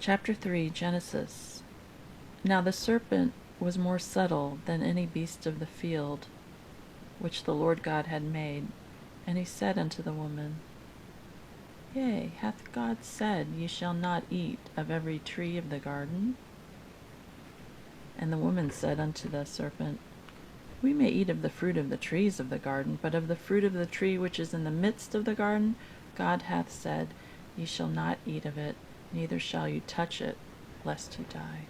Chapter 3, Genesis. Now the serpent was more subtle than any beast of the field which the Lord God had made. And he said unto the woman, Yea, hath God said, Ye shall not eat of every tree of the garden? And the woman said unto the serpent, We may eat of the fruit of the trees of the garden, but of the fruit of the tree which is in the midst of the garden, God hath said, Ye shall not eat of it, neither shall you touch it, lest you die.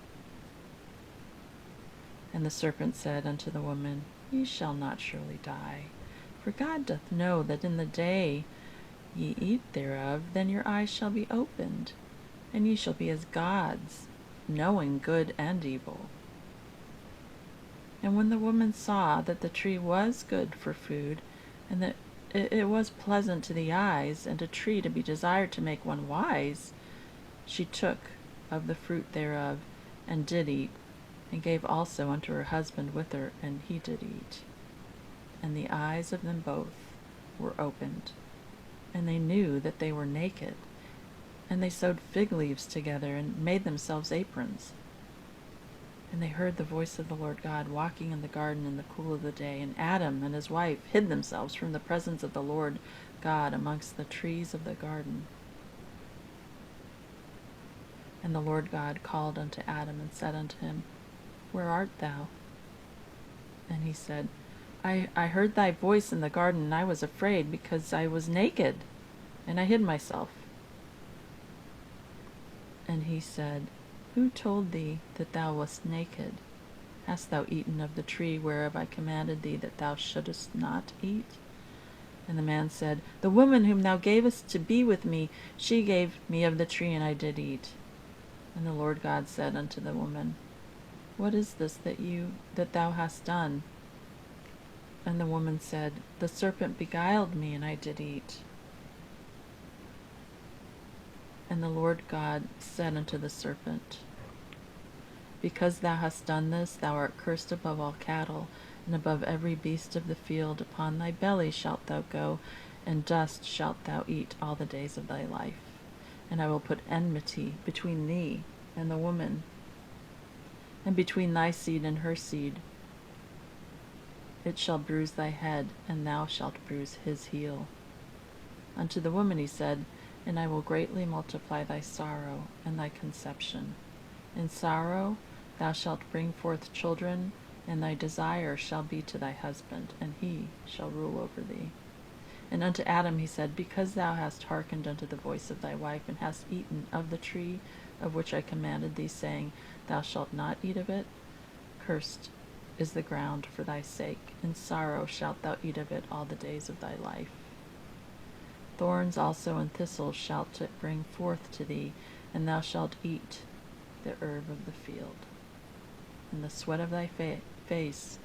And the serpent said unto the woman, Ye shall not surely die. For God doth know that in the day ye eat thereof, then your eyes shall be opened, and ye shall be as gods, knowing good and evil. And when the woman saw that the tree was good for food, and that it was pleasant to the eyes, and a tree to be desired to make one wise, she took of the fruit thereof, and did eat, and gave also unto her husband with her, and he did eat. And the eyes of them both were opened, and they knew that they were naked. And they sewed fig leaves together, and made themselves aprons. And they heard the voice of the Lord God walking in the garden in the cool of the day. And Adam and his wife hid themselves from the presence of the Lord God amongst the trees of the garden. And the Lord God called unto Adam, and said unto him, Where art thou? And he said, I heard thy voice in the garden, and I was afraid, because I was naked, and I hid myself. And he said, Who told thee that thou wast naked? Hast thou eaten of the tree whereof I commanded thee that thou shouldest not eat? And the man said, The woman whom thou gavest to be with me, she gave me of the tree, and I did eat. And the Lord God said unto the woman, What is this that thou hast done? And the woman said, The serpent beguiled me, and I did eat. And the Lord God said unto the serpent, Because thou hast done this, thou art cursed above all cattle, and above every beast of the field. Upon thy belly shalt thou go, and dust shalt thou eat all the days of thy life. And I will put enmity between thee and the woman, and between thy seed and her seed. It shall bruise thy head, and thou shalt bruise his heel. Unto the woman he said, And I will greatly multiply thy sorrow and thy conception. In sorrow thou shalt bring forth children, and thy desire shall be to thy husband, and he shall rule over thee. And unto Adam he said, Because thou hast hearkened unto the voice of thy wife, and hast eaten of the tree of which I commanded thee, saying, Thou shalt not eat of it, cursed is the ground for thy sake. In sorrow shalt thou eat of it all the days of thy life. Thorns also and thistles shalt it bring forth to thee, and thou shalt eat the herb of the field. In the sweat of thy face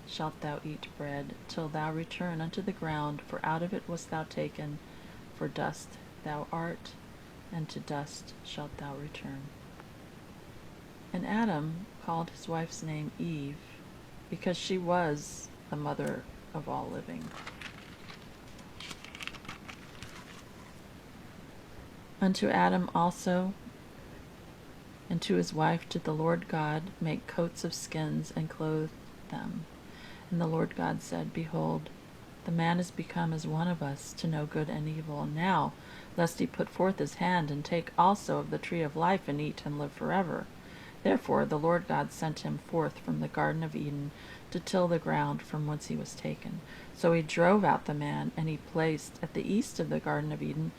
shalt thou eat bread, till thou return unto the ground, for out of it wast thou taken, for dust thou art, and to dust shalt thou return. And Adam called his wife's name Eve, because she was the mother of all living. Unto Adam also and to his wife did the Lord God make coats of skins, and clothe them. And the Lord God said, Behold, the man is become as one of us, to know good and evil. And now, lest he put forth his hand, and take also of the tree of life, and eat, and live forever. Therefore the Lord God sent him forth from the Garden of Eden, to till the ground from whence he was taken. So he drove out the man, and he placed at the east of the Garden of Eden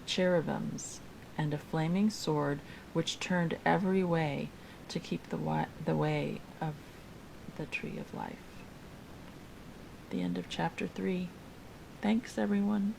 cherubims, and a flaming sword, which turned every way to keep the way of the tree of life. The end of chapter 3. Thanks, everyone.